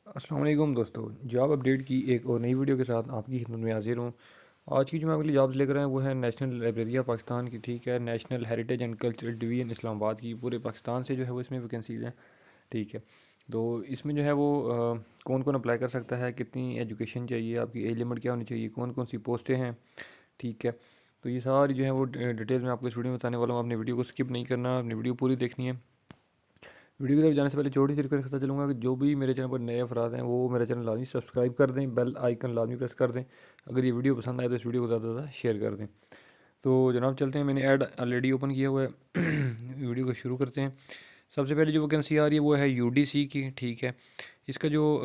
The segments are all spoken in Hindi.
अस्सलाम वालेकुम दोस्तों, जॉब अपडेट की एक और नई वीडियो के साथ आपकी खिदमत में हाजिर हूँ। आज की जो मैं आपके लिए जॉब्स लेकर आया हूँ वो है नेशनल लाइब्रेरी ऑफ पाकिस्तान की, ठीक है। National heritage and cultural division Islamabad की, पूरे पाकिस्तान से जो है वो इसमें वैकेंसीज़ हैं, ठीक है। तो इसमें जो है वो कौन कौन अप्लाई कर सकता है, कितनी एजुकेशन चाहिए, आपकी एज लिमिट क्या होनी चाहिए, कौन कौन सी पोस्टें हैं, ठीक है। तो ये सारी जो है वो डिटेल्स में आपको इस वीडियो में बताने वाला हूँ। आपने वीडियो को स्किप नहीं करना, आपने वीडियो पूरी देखनी है। वीडियो की तरफ जाने से पहले छोटी सी रिक्वेस्ट करता चलूँगा कि जो भी मेरे चैनल पर नए अफराद हैं वो मेरा चैनल लाजमी सब्सक्राइब कर दें, बेल आइकन लाजमी प्रेस कर दें। अगर ये वीडियो पसंद आए तो इस वीडियो को ज़्यादा से ज़्यादा शेयर कर दें। तो जनाब चलते हैं, मैंने ऐड ऑलरेडी ओपन किया हुआ है। वीडियो को शुरू करते हैं। सबसे पहले जो वैकेंसी आ रही है वो है यूडीसी की, ठीक है। इसका जो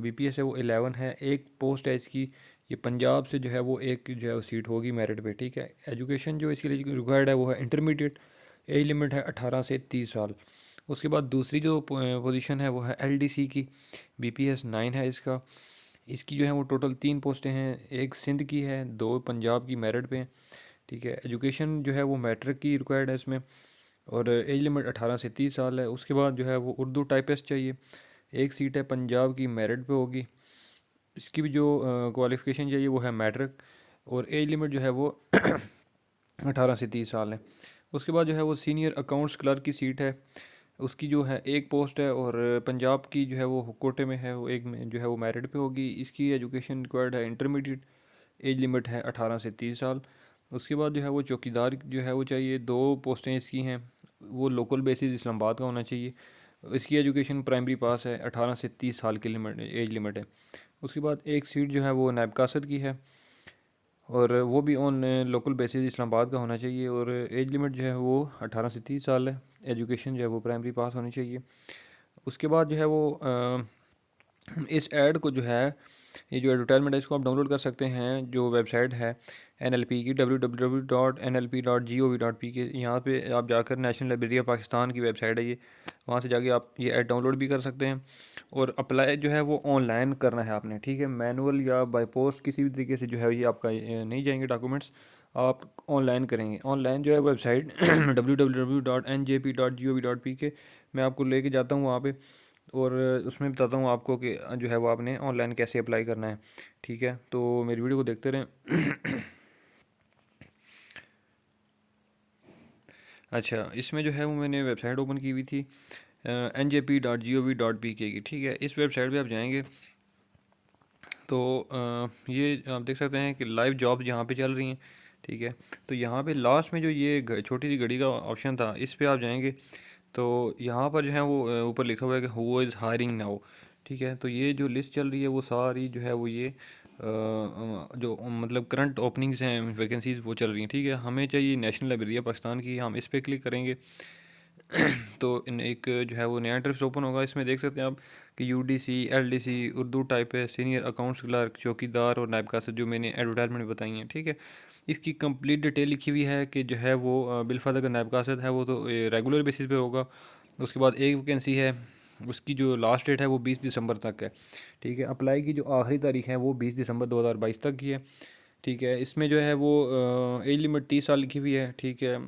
बीपीएस है वो 11 है। एक पोस्ट है इसकी, ये पंजाब से जो है वो एक जो है वो सीट होगी मेरिट पे, ठीक है। एजुकेशन जो इसके लिए रिक्वायर्ड है वो है इंटरमीडिएट। एज लिमिट है 18 से 30 साल। उसके बाद दूसरी जो पोजीशन है वो है एलडीसी की, बीपीएस 9 है इसका। इसकी जो है वो टोटल 3 पोस्टें हैं, एक सिंध की है, 2 पंजाब की मेरिट पे, ठीक है। एजुकेशन जो है वो मैट्रिक की रिक्वायर्ड है इसमें, और एज लिमिट 18 से 30 साल है। उसके बाद जो है वो उर्दू टाइपिस्ट चाहिए, एक सीट है पंजाब की मेरिट पे होगी। इसकी भी जो क्वालिफ़िकेशन चाहिए वो है मैट्रिक, और एज लिमिट जो है वो 18 से 30 साल है। उसके बाद जो है वो सीनियर अकाउंट्स क्लर्क की सीट है, उसकी जो है एक पोस्ट है, और पंजाब की जो है वो कोटे में है, वो एक में जो है वो मेरिट पे होगी। इसकी एजुकेशन रिक्वायर्ड है इंटरमीडिएट, एज लिमिट है 18 से 30 साल। उसके बाद जो है वो चौकीदार जो है वो चाहिए, 2 पोस्टें इसकी हैं, वो लोकल बेसिस इस्लामाबाद का होना चाहिए। इसकी एजुकेशन प्राइमरी पास है, 18 से 30 साल की लिमिट एज लिमिट है। उसके बाद एक सीट जो है वो नायब कासद की है, और वो भी ऑन लोकल बेसिस इस्लामाबाद का होना चाहिए, और एज लिमिट जो है वो 18 से 30 साल है। एजुकेशन जो है वो प्राइमरी पास होनी चाहिए। उसके बाद जो है वो इस ऐड को जो है, ये जो एडवर्टाइजमेंट है इसको आप डाउनलोड कर सकते हैं। जो वेबसाइट है एनएलपी की, www.nlp.gov.pk, यहाँ पे आप जाकर नेशनल लाइब्रेरी ऑफ पाकिस्तान की वेबसाइट है ये, वहाँ से जाके आप ये ऐड डाउनलोड भी कर सकते हैं। और अप्लाई जो है वो ऑनलाइन करना है आपने, ठीक है। मैनुअल या बाय पोस्ट किसी भी तरीके से जो है ये आपका नहीं जाएंगे डॉक्यूमेंट्स, आप ऑनलाइन करेंगे। ऑनलाइन जो है वेबसाइट www.njp.gov.pk, मैं आपको लेके जाता हूँ वहाँ पे, और उसमें बताता हूँ आपको कि जो है वो आपने ऑनलाइन कैसे अप्लाई करना है, ठीक है। तो मेरी वीडियो को देखते रहें। अच्छा, इसमें जो है वो मैंने वेबसाइट ओपन की हुई थी njp.gov.pk की, ठीक है। इस वेबसाइट पे आप जाएंगे तो ये आप देख सकते हैं कि लाइव जॉब्स यहाँ पे चल रही हैं, ठीक है। तो यहाँ पे लास्ट में जो ये छोटी सी घड़ी का ऑप्शन था, इस पे आप जाएंगे तो यहाँ पर जो है वो ऊपर लिखा हुआ है कि हु इज़ हायरिंग नाउ, ठीक है। तो ये जो लिस्ट चल रही है वो सारी जो है वो ये जो मतलब करंट ओपनिंग्स हैं, वैकेंसीज़ वो चल रही हैं, ठीक है। हमें चाहिए नेशनल लाइब्रेरी ऑफ पाकिस्तान की, हम इस पर क्लिक करेंगे। तो इन एक जो है वो नया इंटरेस्ट ओपन होगा। इसमें देख सकते हैं आप कि यूडीसी, एलडीसी, उर्दू टाइप है, सीनियर अकाउंट्स क्लर्क, चौकीदार और नायब कासद, जो मैंने एडवर्टाइजमेंट में बताई हैं, ठीक है। इसकी कंप्लीट डिटेल लिखी हुई है कि जो है वो बिलफर्ज अगर नायब कासद है वो तो रेगुलर बेसिस पे होगा। उसके बाद एक वैकेंसी है, उसकी जो लास्ट डेट है वो 20 दिसंबर तक है, ठीक है। अप्लाई की जो आखिरी तारीख है वो 20 दिसंबर 2022 तक की है, ठीक है। इसमें जो है वो एज लिमिट 30 साल लिखी हुई है, ठीक है।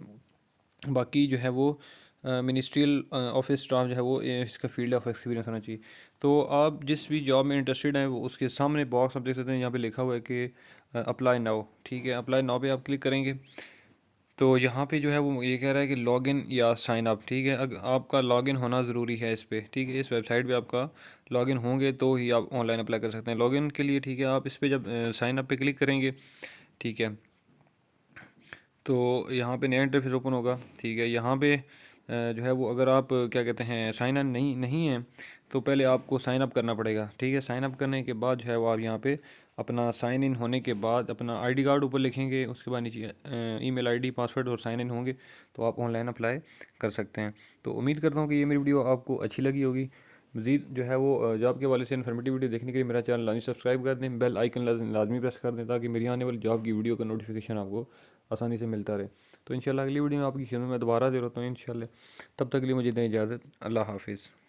बाकी जो है वो मिनिस्ट्रियल ऑफिस स्टाफ जो है वो इसका फील्ड ऑफ एक्सपीरियंस होना चाहिए। तो आप जिस भी जॉब में इंटरेस्टेड हैं वो उसके सामने बॉक्स आप देख सकते हैं, यहाँ पे लिखा हुआ है कि अप्लाई नाउ, ठीक है। अप्लाई नाउ पे आप क्लिक करेंगे तो यहाँ पे जो है वो ये कह रहा है कि लॉगिन या साइन अप, ठीक है। अगर आपका लॉगिन होना ज़रूरी है इस पे, ठीक है। इस वेबसाइट पे आपका लॉगिन होंगे तो ही आप ऑनलाइन अप्लाई कर सकते हैं। लॉगिन के लिए, ठीक है, आप इस पे जब साइन अप पे क्लिक करेंगे, ठीक है, तो यहाँ पे नया इंटरफेस ओपन होगा, ठीक है। यहाँ पे जो है वो अगर आप क्या कहते हैं साइन इन नहीं नहीं है तो पहले आपको साइन अप करना पड़ेगा, ठीक है। साइन अप करने के बाद जो है वो आप यहाँ पे अपना साइन इन होने के बाद अपना आईडी कार्ड ऊपर लिखेंगे, उसके बाद नीचे ईमेल आईडी, पासवर्ड और साइन इन होंगे तो आप ऑनलाइन अप्लाई कर सकते हैं। तो उम्मीद करता हूँ कि ये मेरी वीडियो आपको अच्छी लगी होगी। मज़ीद जो है वो जॉब के वाले से इन्फॉर्मेटिव वीडियो देखने के लिए मेरा चैनल लाजमी सब्सक्राइब कर दें, बेल आइकन लाजमी प्रेस कर दें ताकि मेरी आने वाली जॉब की वीडियो का नोटिफिकेशन आपको आसानी से मिलता रहे। तो इंशाल्लाह अगली वीडियो में आपकी खिदमत में दोबारा ज़रूरत हो इंशाल्लाह। तब तक के लिए मुझे दें इजाज़त। अल्लाह हाफिज़।